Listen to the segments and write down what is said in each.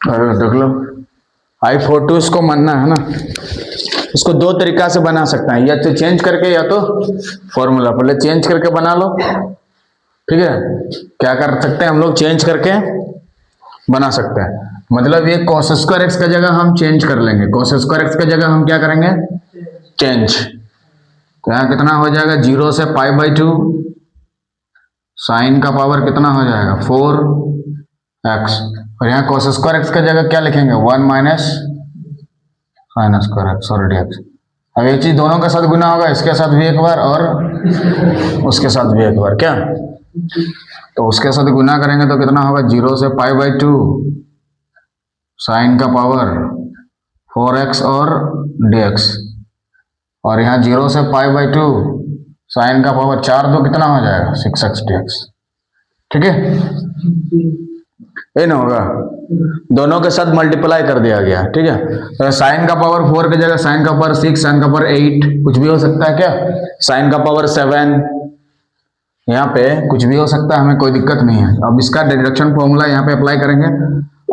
अरे देख लो, I42 इसको मानना है ना। इसको दो तरीका से बना सकते हैं, या तो चेंज करके या तो फॉर्मूला। पहले चेंज करके बना लो, ठीक है। क्या कर सकते हैं हम लोग, चेंज करके बना सकते हैं। मतलब ये cos स्क्वायर एक्स का जगह हम चेंज कर लेंगे, cos स्क्वायर एक्स का जगह हम क्या करेंगे, चेंज। तो यहाँ कितना हो जाएगा, 0 से π/2 साइन का पावर कितना हो जाएगा 4x, और यहाँ cos स्क्वायर एक्स का जगह क्या लिखेंगे 1 माइनस साइन स्क्वायर एक्स और dx। अब ये चीज दोनों के साथ गुना होगा, इसके साथ भी एक बार और उसके साथ भी एक बार, क्या। तो उसके साथ गुना करेंगे तो कितना होगा, 0 से π/2 साइन का पावर 4x और dx, और यहाँ 0 से π/2 साइन का पावर 4 दो कितना हो जाएगा 6x dx, ठीक है। ये ना होगा, दोनों के साथ मल्टीप्लाई कर दिया गया, ठीक है। तो साइन का पावर 4 की जगह साइन का पावर 6, साइन का पावर 8, कुछ भी हो सकता है क्या, साइन का पावर 7, यहाँ पे कुछ भी हो सकता है, हमें कोई दिक्कत नहीं है। अब इसका डिडक्शन फॉर्मूला यहाँ पे अप्लाई करेंगे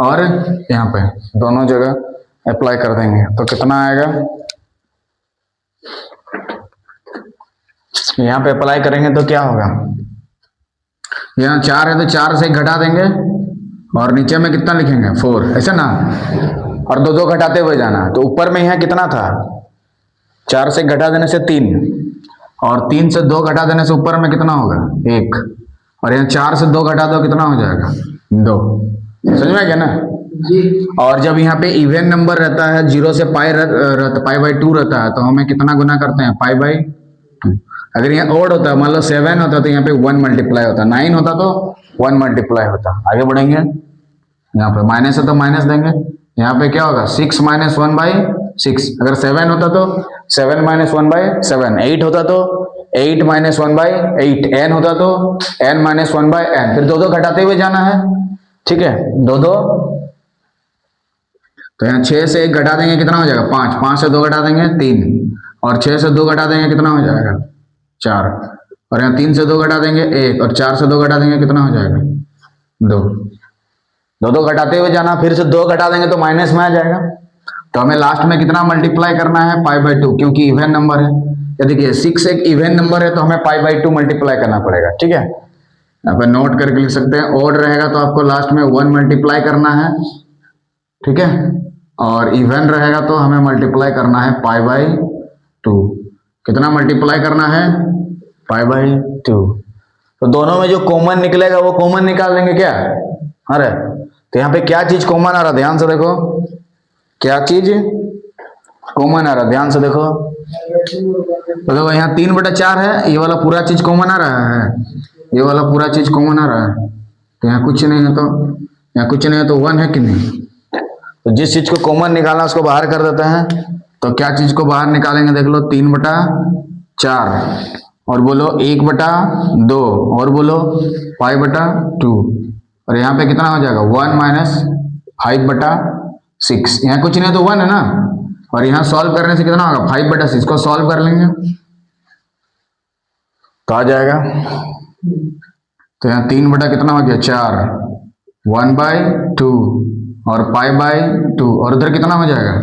और यहाँ पे दोनों जगह अप्लाई कर देंगे, तो कितना आएगा, यहाँ पे अप्लाई करेंगे तो क्या होगा, यहाँ 4 है तो 4 से घटा देंगे और नीचे में कितना लिखेंगे 4, ऐसा ना, और दो दो घटाते हुए जाना। तो ऊपर में यहाँ कितना था, 4 से घटा देने से 3, और 3 से 2 घटा देने से ऊपर में कितना होगा 1, और यहाँ 4 से 2 घटा दो कितना हो जाएगा 2, समझ में गया ना जी। और जब यहाँ पे इवन नंबर रहता है 0 से π/2 रहता है, तो हमें कितना गुना करते हैं π/2। अगर यहाँ ओड होता, मान लो 7 होता तो यहाँ पे 1 मल्टीप्लाई होता, 9 होता तो 1 मल्टीप्लाई होता। आगे बढ़ेंगे, यहाँ पे माइनस है तो माइनस देंगे, यहाँ पे क्या होगा 6 माइनस 1/6। अगर 7 होता तो 7 माइनस 1/7, 8 होता तो 8 माइनस 1/8, n होता तो n माइनस 1/n, फिर दो दो घटाते हुए जाना है, ठीक है, दो दो। तो यहाँ 6 से 1 घटा देंगे कितना हो जाएगा 5, 5 से 2 घटा देंगे 3, और 6 से 2 घटा देंगे कितना हो जाएगा 4, और यहाँ 3 से 2 घटा देंगे 1, और 4 से 2 घटा देंगे कितना हो जाएगा 2, दो दो घटाते हुए जाना, फिर से 2 घटा देंगे तो माइनस में आ जाएगा। तो हमें लास्ट में कितना मल्टीप्लाई करना है π/2, क्योंकि इवन नंबर है। या देखिए 6 एक इवन नंबर है तो हमें π/2 मल्टीप्लाई करना पड़ेगा, ठीक है। यहाँ पे नोट करके लिख सकते हैं, ओड रहेगा तो आपको लास्ट में 1 मल्टीप्लाई करना है, ठीक है, और इवन रहेगा तो हमें मल्टीप्लाई करना है π/2। कितना मल्टीप्लाई करना है π/2। तो दोनों में जो कॉमन निकलेगा वो कॉमन निकाल देंगे क्या, अरे तो यहाँ पे क्या चीज कॉमन आ रहा, ध्यान से देखो क्या चीज कॉमन आ रहा, ध्यान से देखो। तो देखो यहाँ 3/4 है, ये वाला पूरा चीज कॉमन आ रहा है, ये वाला पूरा चीज कॉमन आ रहा है। तो यहाँ कुछ नहीं है, तो यहाँ कुछ नहीं है तो 1 है कि नहीं। तो जिस चीज को कॉमन निकालना उसको बाहर कर देते हैं। तो क्या चीज को बाहर निकालेंगे, देख लो 3/4, और बोलो 1/2, और बोलो π/2, और यहाँ पे कितना हो जाएगा 1 माइनस 5/6। यहाँ कुछ नहीं तो 1 है ना, और यहाँ सॉल्व करने से कितना होगा 5/6 को सॉल्व कर लेंगे तो आ जाएगा। तो यहाँ 3 बटा कितना हो गया 4, 1/2 और π/2, और उधर कितना हो जाएगा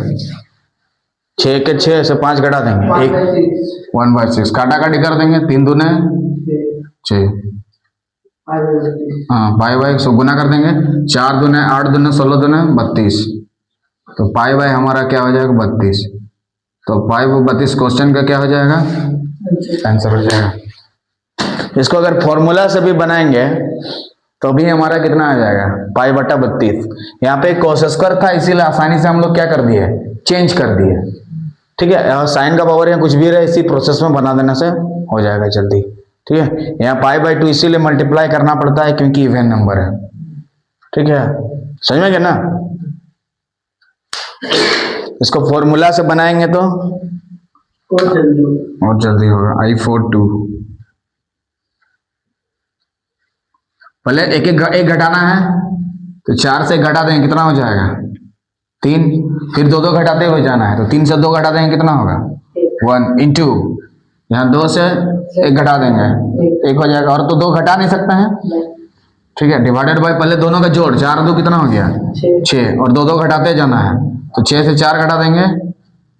6 के 6 से 5 घटा देंगे 1/6, काटा काटी कर देंगे, 3 दूने 6, हाँ π/, गुना कर देंगे, 4 दूने 8 दूने 16 दूने 32, तो π/, हमारा क्या हो जाएगा 32। तो π/32 क्वेश्चन का क्या हो जाएगा, आंसर हो जाएगा। इसको अगर फॉर्मूला से भी बनाएंगे तो भी हमारा कितना आ जाएगा π/32। यहाँ पे cos स्क्वायर था इसीलिए आसानी से हम लोग क्या कर दिए, चेंज कर दिए, ठीक है। साइन का पावर या कुछ भी रहे, इसी प्रोसेस में बना देने से हो जाएगा जल्दी, ठीक है। यहाँ π/2 इसीलिए मल्टीप्लाई करना पड़ता है क्योंकि इवन नंबर है, ठीक है, समझ में गया ना। इसको फॉर्मूला से बनाएंगे तो और जल्दी होगा। I42 पहले एक घटाना है, तो 4 से घटा देंगे कितना हो जाएगा 3, फिर 2 घटाते हुए जाना है, तो 3 से 2 घटा देंगे कितना होगा 1 इंटू, यहाँ 2 से 1 घटा देंगे 1 हो जाएगा, और तो 2 घटा नहीं सकते हैं, ठीक है, डिवाइडेड बाय पहले दोनों का जोड़, 4 2 कितना हो गया 6, और 2 2 घटाते जाना है, तो 6 से 4 घटा देंगे,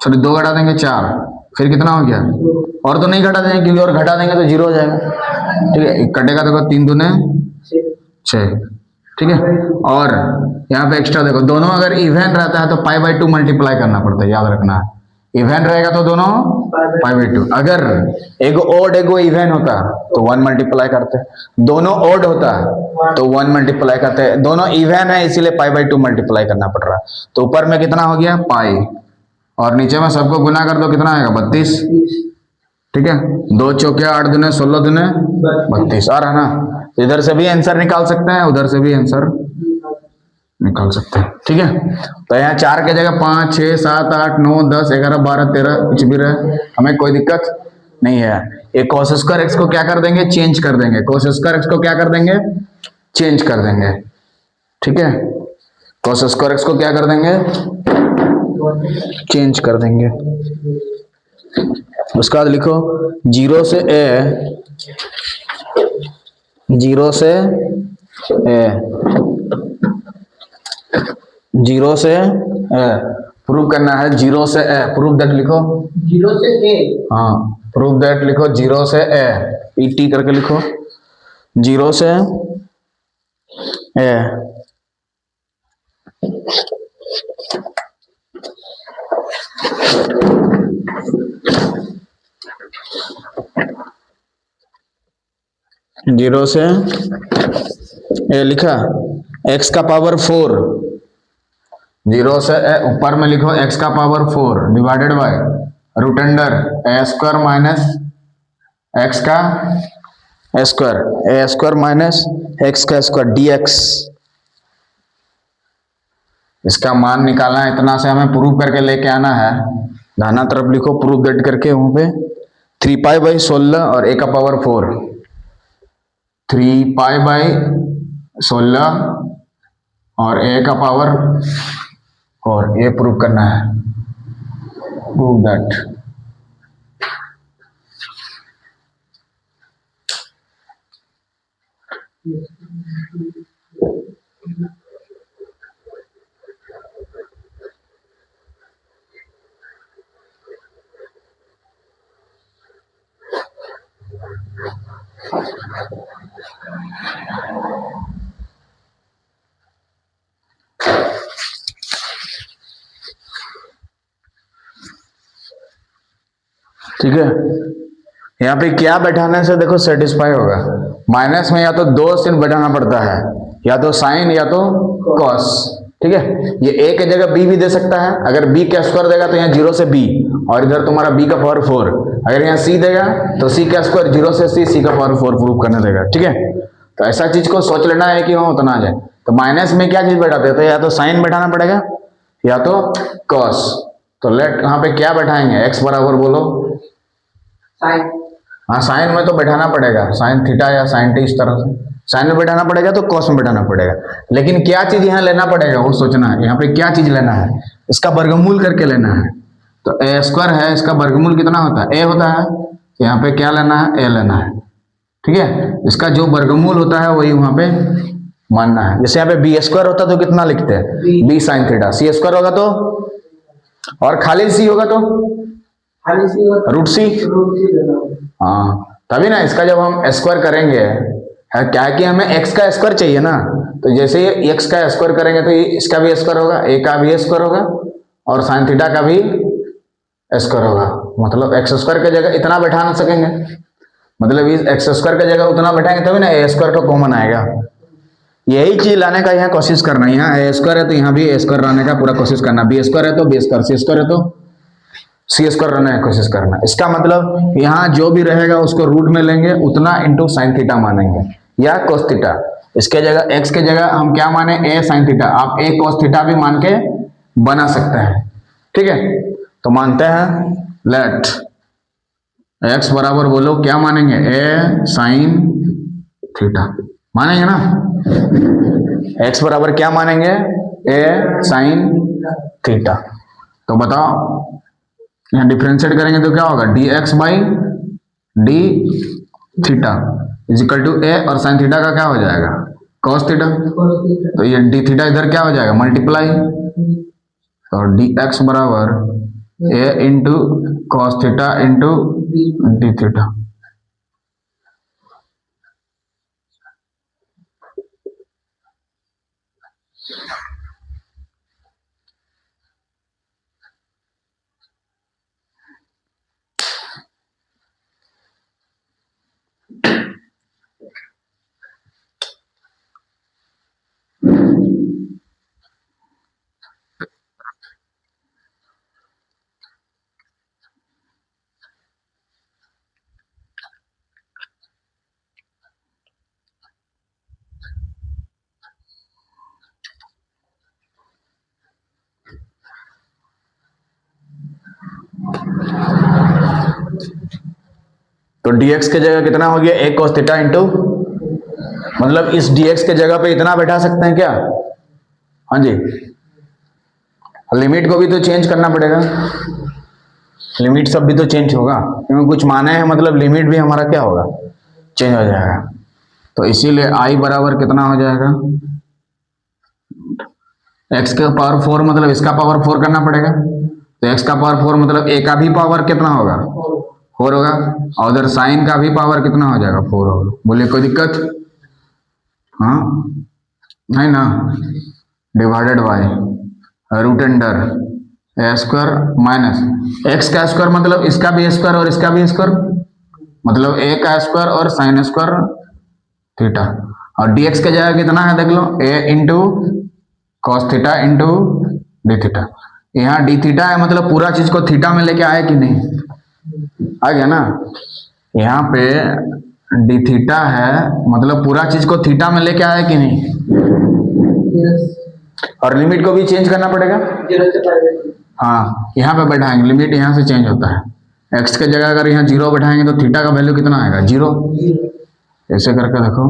सॉरी 2 घटा देंगे 4, फिर कितना हो गया, और तो नहीं घटा देंगे क्योंकि और घटा देंगे तो 0 हो जाएगा। ठीक है, कटेगा, देखो 3 दूने 6, ठीक है। और यहाँ पे एक्स्ट्रा देखो, दोनों अगर इवन रहता है तो π/2 मल्टीप्लाई करना पड़ता है, याद रखना है। इवन रहेगा तो दोनों π/2, अगर एगो ओड एगो इवन होता तो 1 मल्टीप्लाई करते, दोनों ओड होता है तो 1 मल्टीप्लाई करते हैं, दोनों इवन है इसीलिए π/2 मल्टीप्लाई करना पड़ रहा है। तो ऊपर में कितना हो गया पाई, और नीचे में सबको गुना कर दो, कितना आएगा 32। ठीक है, 2 चौके 8 दूने 16 दूने 32 आ रहा ना। तो इधर से भी आंसर निकाल सकते हैं, उधर से भी आंसर निकाल सकते हैं। ठीक है, तो यहाँ 4 के जगह 5 6 7 8 9 10 11 12 13 कुछ भी रहे, हमें कोई दिक्कत नहीं है। ये cos स्क्वायर x को क्या कर देंगे, चेंज कर देंगे, cos स्क्वायर x को क्या कर देंगे, चेंज कर देंगे। ठीक है, cos स्क्वायर x को क्या कर देंगे, चेंज कर देंगे। उसके बाद लिखो 0 से a, 0 से a, 0 से a प्रूव करना है, 0 से a, प्रूव दैट लिखो 0 से a, हाँ प्रूव दैट लिखो 0 से a, PT करके लिखो 0 से a। जीरो से ए लिखा, x का पावर 4, 0 से ए ऊपर में लिखो x का power 4 divided by root under a square minus x का square, a square minus x का स्क्वायर dx। इसका मान निकालना है, इतना से हमें प्रूव करके लेके आना है। दाहिना तरफ लिखो प्रूव दैट करके, वहां पे 3π/16 और a का पावर 4, 3π/16 और a का पावर 4, ये प्रूव करना है, प्रूव दैट। ठीक है, यहाँ पे क्या बैठाने से देखो सेटिस्फाई होगा, माइनस में या तो 2 चिन्ह बैठाना पड़ता है, या तो साइन या तो कॉस। ठीक है, ये a के जगह b भी दे सकता है, अगर b का स्क्वायर देगा तो यहाँ 0 से b, और इधर तुम्हारा b का पावर 4, अगर यहाँ c देगा तो c का स्क्वायर 0 से c का पावर 4 प्रूव करने देगा। ठीक है, तो ऐसा चीज को सोच लेना है कि वहां उतना आ जाए। तो माइनस में क्या चीज बैठाते हैं, तो या तो साइन बैठाना पड़ेगा या तो कॉस। तो लेट यहाँ पे क्या बैठाएंगे, x बराबर बोलो साइन, हाँ साइन में तो बैठाना पड़ेगा, साइन थीटा या साइन टी, इस तरह से साइन में बैठाना पड़ेगा तो कॉस में बैठाना पड़ेगा। लेकिन क्या चीज यहाँ लेना पड़ेगा वो सोचना है, यहाँ पे क्या चीज लेना है, इसका वर्गमूल करके लेना है। तो ए स्क्वायर है, इसका वर्गमूल कितना होता है, ए होता है, तो यहाँ पे क्या लेना है, ए लेना है। ठीक है, इसका जो वर्गमूल होता है वही वहां पे मानना है। जैसे यहाँ पे बी स्क्वायर होता तो कितना लिखते हैं, बी साइन थीटा, सी स्क्वायर होगा तो, और खाली सी होगा तो रूट सी। हाँ, तभी ना इसका जब हम स्क्वायर करेंगे, है क्या है कि हमें x का स्क्वायर चाहिए ना, तो जैसे ये x का स्क्वायर करेंगे तो इसका भी स्क्वायर होगा, a का भी स्क्वायर होगा, और साइन थीटा का भी स्क्वायर होगा। मतलब एक्स स्क्वायर की जगह इतना बैठा ना सकेंगे, मतलब इस एक्स स्क्वायर की जगह उतना बैठाएंगे तभी ना a स्क्वायर तो कॉमन आएगा। यही चीज लाने का यहाँ कोशिश करना, यहाँ a स्क्वायर है तो यहाँ भी a स्क्वायर लाने का पूरा कोशिश करना, b स्क्वायर है तो b स्क्वायर, c स्क्वायर है तो c स्क्वायर रहने की कोशिश करना। इसका मतलब यहाँ जो भी रहेगा उसको रूट में लेंगे, उतना इंटू साइन थीटा मानेंगे या कोस थीटा। इसके जगह x के जगह हम क्या माने, a साइन थीटा, आप a कोस थीटा भी मान के बना सकते हैं। ठीक है, तो मानते हैं, लेट x बराबर बोलो क्या मानेंगे, a साइन थीटा मानेंगे ना, x बराबर क्या मानेंगे, a साइन थीटा। तो बताओ यहाँ डिफ्रेंशिएट करेंगे तो क्या होगा, dx by D theta is equal to A, और साइन थीटा का क्या हो जाएगा, कॉस थीटा, cos theta, तो ये डी थीटा इधर क्या हो जाएगा मल्टीप्लाई, और डी एक्स बराबर A into cos theta into D theta. तो dx के जगह कितना हो गया a cos थीटा इंटू, मतलब इस dx के जगह पे इतना बैठा सकते हैं क्या? हाँ जी, लिमिट को भी तो चेंज करना पड़ेगा, लिमिट सब भी तो चेंज होगा, क्योंकि कुछ माने हैं मतलब लिमिट भी हमारा क्या होगा चेंज हो जाएगा। तो इसीलिए i बराबर कितना हो जाएगा, x का पावर 4 मतलब इसका पावर 4 करना पड़ेगा, तो x का पावर 4 मतलब a का भी पावर कितना होगा 4 होगा, और उधर साइन का भी पावर कितना हो जाएगा 4 होगा। बोलिए कोई दिक्कत? हाँ नहीं ना, divided by root under a square minus x का स्क्वायर मतलब इसका भी स्क्वायर और इसका भी स्क्वायर, मतलब ए का स्क्वायर और साइन स्क्वायर थीटा, और dx के जगह कितना है देख लो a into cos theta into D theta. यहाँ डी थीटा है मतलब पूरा चीज को थीटा में लेके आए कि नहीं, आ गया ना। यहाँ पे डी थीटा है मतलब पूरा चीज को थीटा में लेके आए कि नहीं, yes, और लिमिट को भी चेंज करना पड़ेगा। 0 से pi by 2, हाँ यहाँ पे बैठाएंगे, लिमिट यहाँ से चेंज होता है, x के जगह अगर यहाँ 0 बैठाएंगे तो थीटा का वैल्यू कितना आएगा 0। ऐसे करके देखो,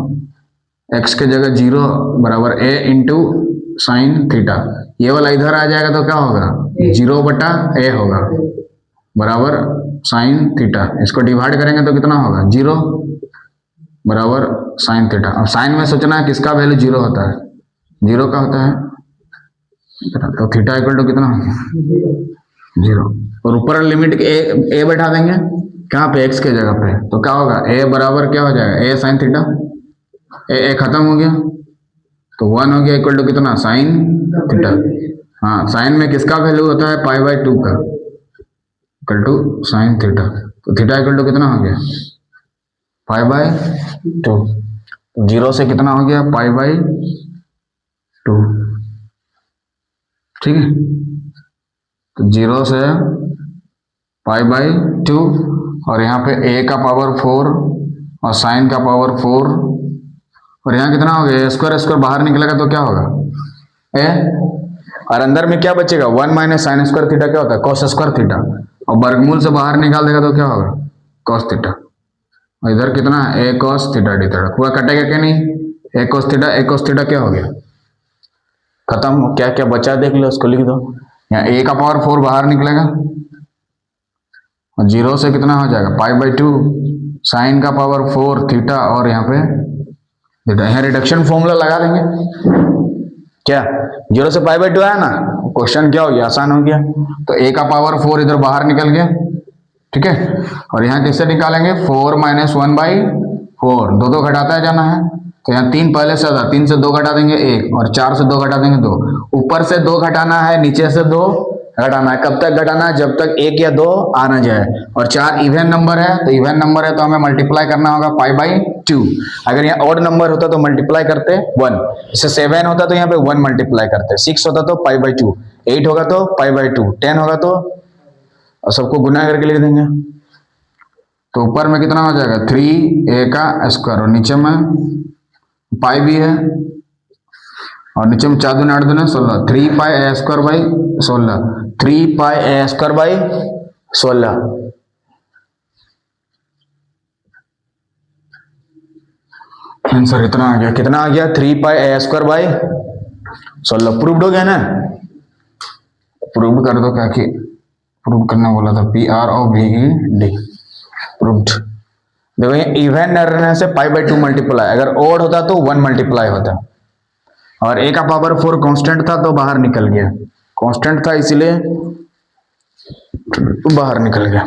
x के जगह 0 बराबर a इंटू साइन थीटा, ये वाला इधर आ जाएगा तो क्या होगा 0 बटा a होगा बराबर साइन थीटा, इसको डिवाइड करेंगे तो कितना होगा 0 बराबर साइन थीटा। अब साइन में सोचना है किसका वैल्यू 0 होता है, 0 का होता है, तो थीटा इक्वल टू कितना हो गया 0, और ऊपर लिमिट ए बैठा देंगे कहाँ पे x के जगह पे, तो क्या होगा a बराबर क्या हो जाएगा a साइन थीटा, ए खत्म हो गया तो 1 हो गया इक्वल टू कितना साइन थीटा। हाँ साइन में किसका वैल्यू होता है पाई बाई 2 का, इक्वल टू साइन थीटा, तो थीटा इक्वल टू कितना हो गया पाई बाई 2, 0 से कितना हो गया पाई बाई 2, ठीक है। तो 0 से पाई बाई 2, और यहाँ पे a का पावर 4 और साइन का पावर 4, और यहाँ कितना हो गया स्क्वायर स्क्वायर बाहर निकलेगा तो क्या होगा a, और अंदर में क्या बचेगा 1 माइनस साइन स्क्वायर थीटा क्या होता है कॉस स्क्वायर थीटा, और वर्गमूल से बाहर निकाल देगा तो क्या होगा कॉस थीटा, और इधर कितना है a cos theta D theta, पूरा कटेगा क्या नहीं, a कॉस थीटा क्या हो गया खत्म। क्या क्या बचा देख लो, उसको लिख दो, यहाँ a का पावर 4 बाहर निकलेगा, और 0 से कितना हो जाएगा पाई बाई 2 साइन का पावर 4 थीटा, और यहाँ पे यहाँ रिडक्शन फॉर्मूला लगा देंगे, क्या 0 से पाई बाई 2 आया ना, क्वेश्चन क्या हो गया आसान हो गया, तो a का पावर 4 इधर बाहर निकल गया, ठीक है, और यहाँ कैसे निकालेंगे 4 माइनस 1 बाई 4, दो घटाता है जाना है, तो यहाँ 3 पहले से था, 3 से 2 घटा देंगे 1, और 4 से 2 घटा देंगे 2, ऊपर से 2 घटाना है नीचे से 2 घटाना है, कब तक घटाना है जब तक 1 या 2 आ ना जाए, और 4 इवन नंबर है, तो इवन नंबर है तो हमें मल्टीप्लाई करना होगा पाई बाई 2, अगर यहाँ ऑड नंबर होता तो मल्टीप्लाई करते 1, जैसे 7 होता तो यहाँ पे 1 मल्टीप्लाई करते, 6 होता तो पाई बाई 2, 8 होगा तो पाई बाई 2, 10 होगा तो, और सबको गुना करके लिख देंगे, तो ऊपर में कितना हो जाएगा 3a का स्क्वायर, और नीचे में पाई भी है, और नीचे में 4 दूनी 8 दूनी 16, 3 पाई a square by 16, 3 pi a square by 16, answer इतना आ गया, कितना आ गया 3 पाई a स्क्वायर बाई 16, प्रूव्ड हो गया ना, प्रूव्ड कर दो, क्या कि प्रूव करना बोला था, PR और VED प्रूव्ड। देखो ये इवन रहने से पाई बाई 2 मल्टीप्लाई, अगर ओड होता तो 1 मल्टीप्लाई होता, और a का पावर 4 कांस्टेंट था तो बाहर निकल गया, कांस्टेंट था इसीलिए बाहर निकल गया।